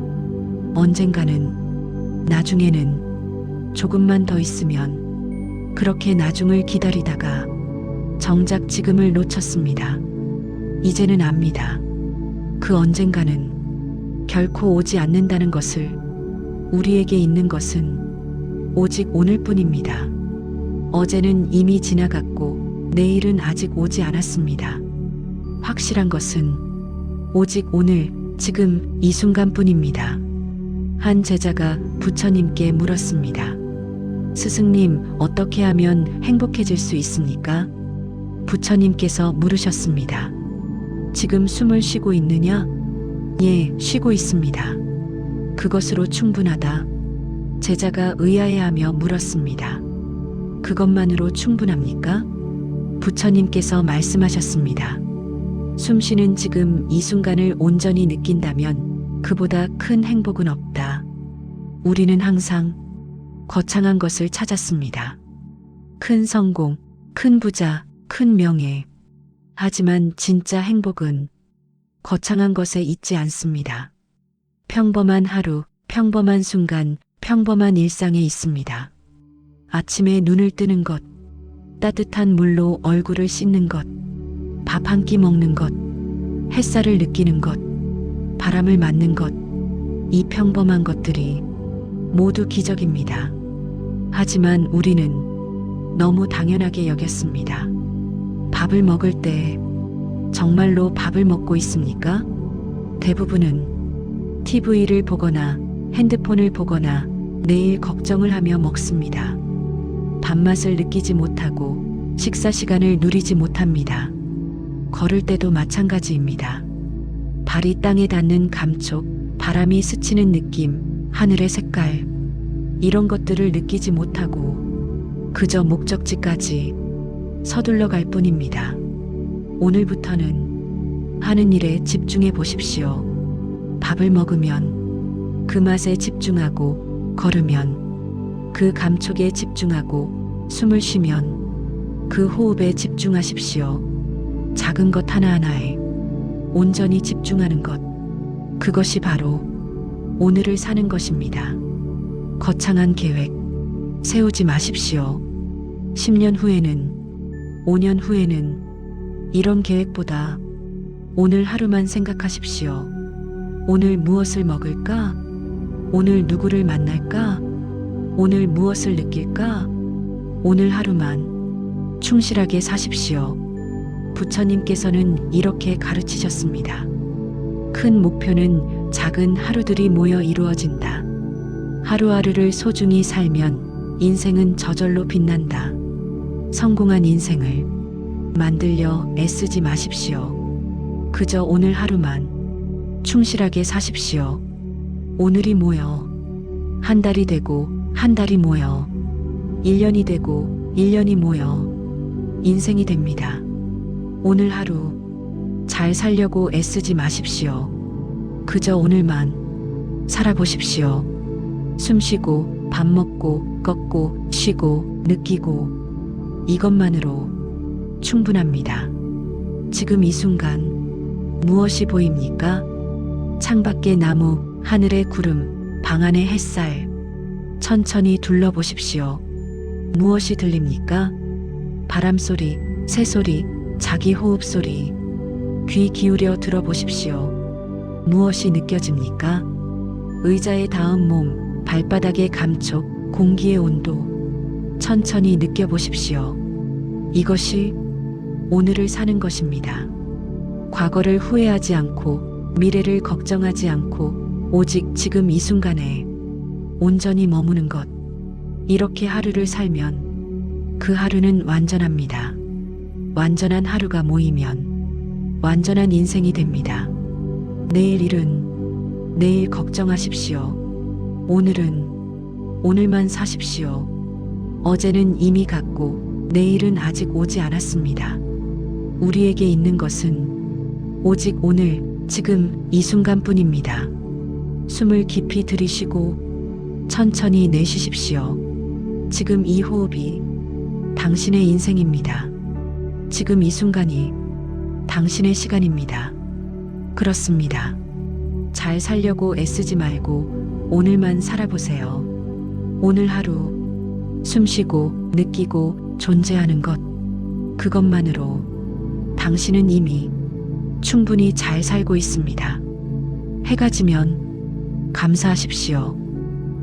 언젠가는, 나중에는, 조금만 더 있으면, 그렇게 나중을 기다리다가 정작 지금을 놓쳤습니다. 이제는 압니다. 그 언젠가는 결코 오지 않는다는 것을. 우리에게 있는 것은 오직 오늘뿐입니다. 어제는 이미 지나갔고 내일은 아직 오지 않았습니다. 확실한 것은 오직 오늘, 지금, 이 순간뿐입니다. 한 제자가 부처님께 물었습니다. 스승님, 어떻게 하면 행복해질 수 있습니까? 부처님께서 물으셨습니다. 지금 숨을 쉬고 있느냐? 예, 쉬고 있습니다. 그것으로 충분하다. 제자가 의아해하며 물었습니다. 그것만으로 충분합니까? 부처님께서 말씀하셨습니다. 숨쉬는 지금 이 순간을 온전히 느낀다면 그보다 큰 행복은 없다. 우리는 항상 거창한 것을 찾았습니다. 큰 성공, 큰 부자, 큰 명예. 하지만 진짜 행복은 거창한 것에 있지 않습니다. 평범한 하루, 평범한 순간, 평범한 일상에 있습니다. 아침에 눈을 뜨는 것, 따뜻한 물로 얼굴을 씻는 것, 밥 한 끼 먹는 것, 햇살을 느끼는 것, 바람을 맞는 것, 이 평범한 것들이 모두 기적입니다. 하지만 우리는 너무 당연하게 여겼습니다. 밥을 먹을 때 정말로 밥을 먹고 있습니까? 대부분은 TV를 보거나 핸드폰을 보거나 내일 걱정을 하며 먹습니다. 밥맛을 느끼지 못하고 식사 시간을 누리지 못합니다. 걸을 때도 마찬가지입니다. 발이 땅에 닿는 감촉, 바람이 스치는 느낌, 하늘의 색깔, 이런 것들을 느끼지 못하고 그저 목적지까지 서둘러 갈 뿐입니다. 오늘부터는 하는 일에 집중해 보십시오. 밥을 먹으면 그 맛에 집중하고, 걸으면 그 감촉에 집중하고, 숨을 쉬면 그 호흡에 집중하십시오. 작은 것 하나하나에 온전히 집중하는 것, 그것이 바로 오늘을 사는 것입니다. 거창한 계획 세우지 마십시오. 10년 후에는, 5년 후에는 이런 계획보다 오늘 하루만 생각하십시오. 오늘 무엇을 먹을까? 오늘 누구를 만날까? 오늘 무엇을 느낄까? 오늘 하루만 충실하게 사십시오. 부처님께서는 이렇게 가르치셨습니다. 큰 목표는 작은 하루들이 모여 이루어진다. 하루하루를 소중히 살면 인생은 저절로 빛난다. 성공한 인생을 만들려 애쓰지 마십시오. 그저 오늘 하루만 충실하게 사십시오. 오늘이 모여 한 달이 되고 한 달이 모여 1년이 되고 1년이 모여 인생이 됩니다. 오늘 하루 잘 살려고 애쓰지 마십시오. 그저 오늘만 살아보십시오. 숨 쉬고 밥 먹고 걷고 쉬고 느끼고 이것만으로 충분합니다. 지금 이 순간 무엇이 보입니까? 창밖의 나무, 하늘의 구름, 방 안의 햇살. 천천히 둘러보십시오. 무엇이 들립니까? 바람 소리, 새 소리, 자기 호흡 소리. 귀 기울여 들어보십시오. 무엇이 느껴집니까? 의자에 닿은 몸, 발바닥의 감촉, 공기의 온도. 천천히 느껴보십시오. 이것이 오늘을 사는 것입니다. 과거를 후회하지 않고 미래를 걱정하지 않고 오직 지금 이 순간에 온전히 머무는 것. 이렇게 하루를 살면 그 하루는 완전합니다. 완전한 하루가 모이면 완전한 인생이 됩니다. 내일 일은 내일 걱정하십시오. 오늘은 오늘만 사십시오. 어제는 이미 갔고 내일은 아직 오지 않았습니다. 우리에게 있는 것은 오직 오늘, 지금 이 순간뿐입니다. 숨을 깊이 들이쉬고 천천히 내쉬십시오. 지금 이 호흡이 당신의 인생입니다. 지금 이 순간이 당신의 시간입니다. 그렇습니다. 잘 살려고 애쓰지 말고 오늘만 살아보세요. 오늘 하루 숨 쉬고 느끼고 존재하는 것. 그것만으로 당신은 이미 충분히 잘 살고 있습니다. 해가 지면 감사하십시오.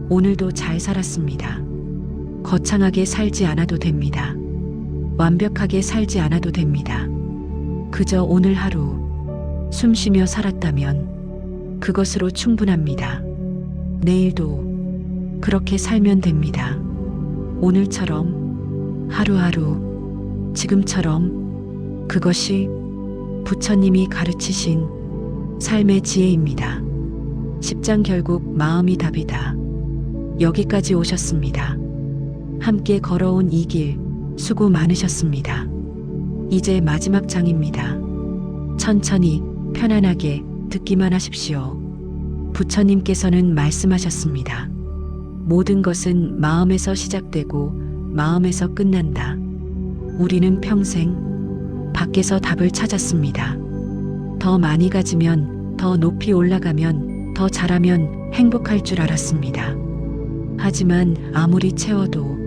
오늘도 잘 살았습니다. 거창하게 살지 않아도 됩니다. 완벽하게 살지 않아도 됩니다. 그저 오늘 하루 숨 쉬며 살았다면 그것으로 충분합니다. 내일도 그렇게 살면 됩니다. 오늘처럼 하루하루 지금처럼 그것이 부처님이 가르치신 삶의 지혜입니다. 10장 결국 마음이 답이다. 여기까지 오셨습니다. 함께 걸어온 이 길 수고 많으셨습니다. 이제 마지막 장입니다. 천천히 편안하게 듣기만 하십시오. 부처님께서는 말씀하셨습니다. 모든 것은 마음에서 시작되고 마음에서 끝난다. 우리는 평생 밖에서 답을 찾았습니다. 더 많이 가지면, 더 높이 올라가면, 더 잘하면 행복할 줄 알았습니다. 하지만 아무리 채워도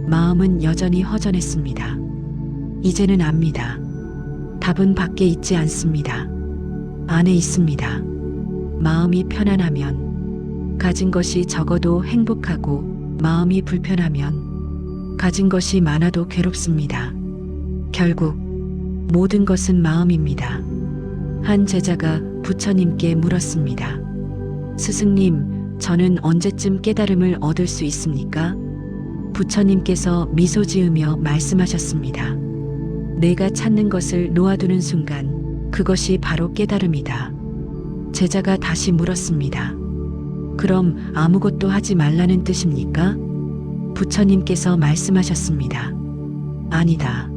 마음은 여전히 허전했습니다. 이제는 압니다. 답은 밖에 있지 않습니다. 안에 있습니다. 마음이 편안하면 가진 것이 적어도 행복하고 마음이 불편하면 가진 것이 많아도 괴롭습니다. 결국 모든 것은 마음입니다. 한 제자가 부처님께 물었습니다. 스승님, 저는 언제쯤 깨달음을 얻을 수 있습니까? 부처님께서 미소 지으며 말씀하셨습니다. 내가 찾는 것을 놓아두는 순간 그것이 바로 깨달음이다. 제자가 다시 물었습니다. 그럼 아무것도 하지 말라는 뜻입니까? 부처님께서 말씀하셨습니다. 아니다.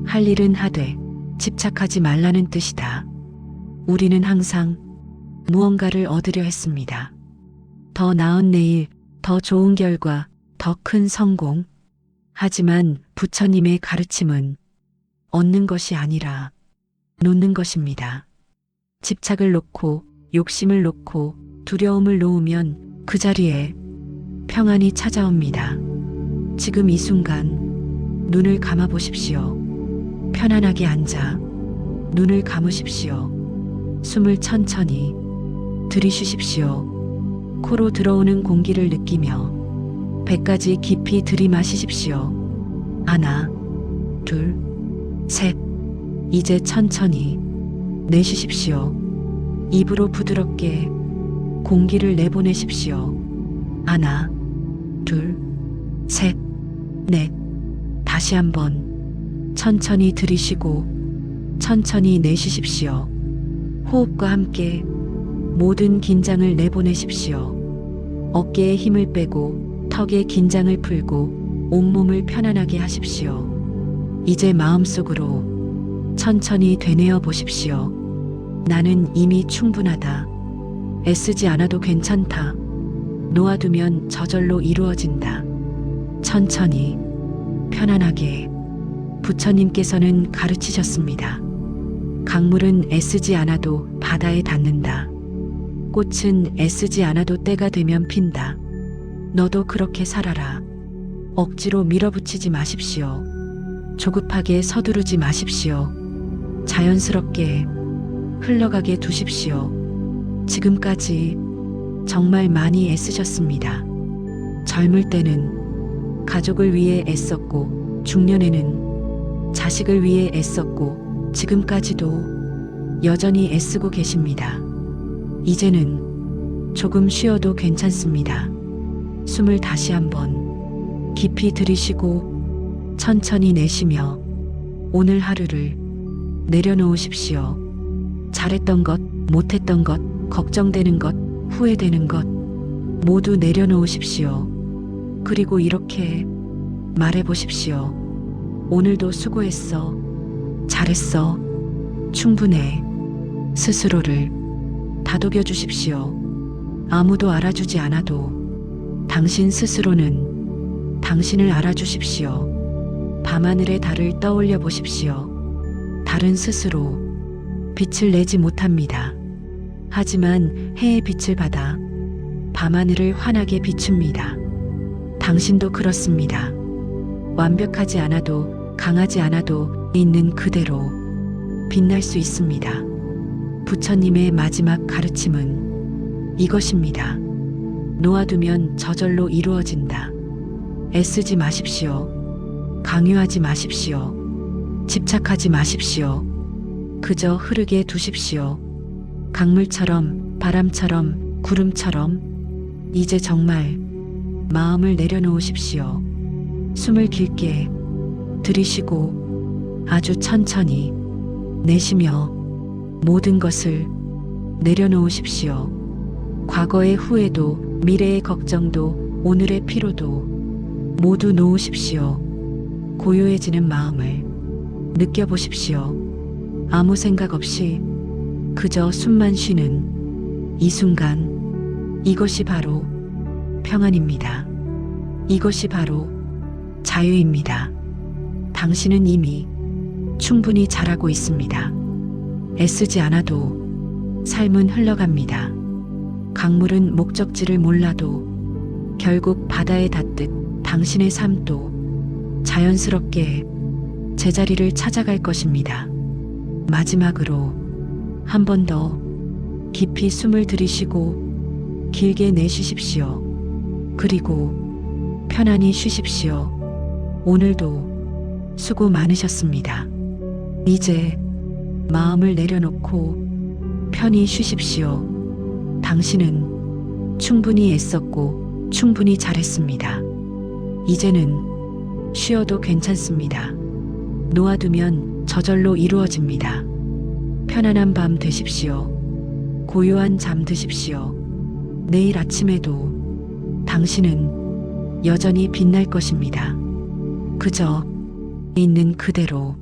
할 일은 하되 집착하지 말라는 뜻이다. 우리는 항상 무언가를 얻으려 했습니다. 더 나은 내일, 더 좋은 결과, 더 큰 성공. 하지만 부처님의 가르침은 얻는 것이 아니라 놓는 것입니다. 집착을 놓고 욕심을 놓고 두려움을 놓으면 그 자리에 평안이 찾아옵니다. 지금 이 순간 눈을 감아 보십시오. 편안하게 앉아 눈을 감으십시오. 숨을 천천히 들이쉬십시오. 코로 들어오는 공기를 느끼며 배까지 깊이 들이마시십시오. 하나, 둘, 셋. 이제 천천히 내쉬십시오. 입으로 부드럽게 공기를 내보내십시오. 하나, 둘, 셋, 넷. 다시 한번 천천히 들이쉬고 천천히 내쉬십시오. 호흡과 함께 모든 긴장을 내보내십시오. 어깨에 힘을 빼고 턱에 긴장을 풀고 온몸을 편안하게 하십시오. 이제 마음속으로 천천히 되뇌어 보십시오. 나는 이미 충분하다. 애쓰지 않아도 괜찮다. 놓아두면 저절로 이루어진다. 천천히, 편안하게. 부처님께서는 가르치셨습니다. 강물은 애쓰지 않아도 바다에 닿는다. 꽃은 애쓰지 않아도 때가 되면 핀다. 너도 그렇게 살아라. 억지로 밀어붙이지 마십시오. 조급하게 서두르지 마십시오. 자연스럽게 흘러가게 두십시오. 지금까지 정말 많이 애쓰셨습니다. 젊을 때는 가족을 위해 애썼고, 중년에는 자식을 위해 애썼고, 지금까지도 여전히 애쓰고 계십니다. 이제는 조금 쉬어도 괜찮습니다. 숨을 다시 한번 깊이 들이쉬고 천천히 내쉬며 오늘 하루를 내려놓으십시오. 잘했던 것, 못했던 것, 걱정되는 것, 후회되는 것 모두 내려놓으십시오. 그리고 이렇게 말해보십시오. 오늘도 수고했어. 잘했어. 충분해. 스스로를 다독여 주십시오. 아무도 알아주지 않아도 당신 스스로는 당신을 알아주십시오. 밤하늘의 달을 떠올려 보십시오. 달은 스스로 빛을 내지 못합니다. 하지만 해의 빛을 받아 밤하늘을 환하게 비춥니다. 당신도 그렇습니다. 완벽하지 않아도 강하지 않아도 있는 그대로 빛날 수 있습니다. 부처님의 마지막 가르침은 이것입니다. 놓아두면 저절로 이루어진다. 애쓰지 마십시오. 강요하지 마십시오. 집착하지 마십시오. 그저 흐르게 두십시오. 강물처럼, 바람처럼, 구름처럼 이제 정말 마음을 내려놓으십시오. 숨을 길게 들이쉬고 아주 천천히 내쉬며 모든 것을 내려놓으십시오. 과거의 후회도, 미래의 걱정도, 오늘의 피로도 모두 놓으십시오. 고요해지는 마음을 느껴보십시오. 아무 생각 없이 그저 숨만 쉬는 이 순간, 이것이 바로 평안입니다. 이것이 바로 자유입니다. 당신은 이미 충분히 잘하고 있습니다. 애쓰지 않아도 삶은 흘러갑니다. 강물은 목적지를 몰라도 결국 바다에 닿듯 당신의 삶도 자연스럽게 제자리를 찾아갈 것입니다. 마지막으로 한 번 더 깊이 숨을 들이쉬고 길게 내쉬십시오. 그리고 편안히 쉬십시오. 오늘도 수고 많으셨습니다. 이제 마음을 내려놓고 편히 쉬십시오. 당신은 충분히 애썼고 충분히 잘했습니다. 이제는 쉬어도 괜찮습니다. 놓아두면 저절로 이루어집니다. 편안한 밤 되십시오. 고요한 잠 드십시오. 내일 아침에도 당신은 여전히 빛날 것입니다. 그저 있는 그대로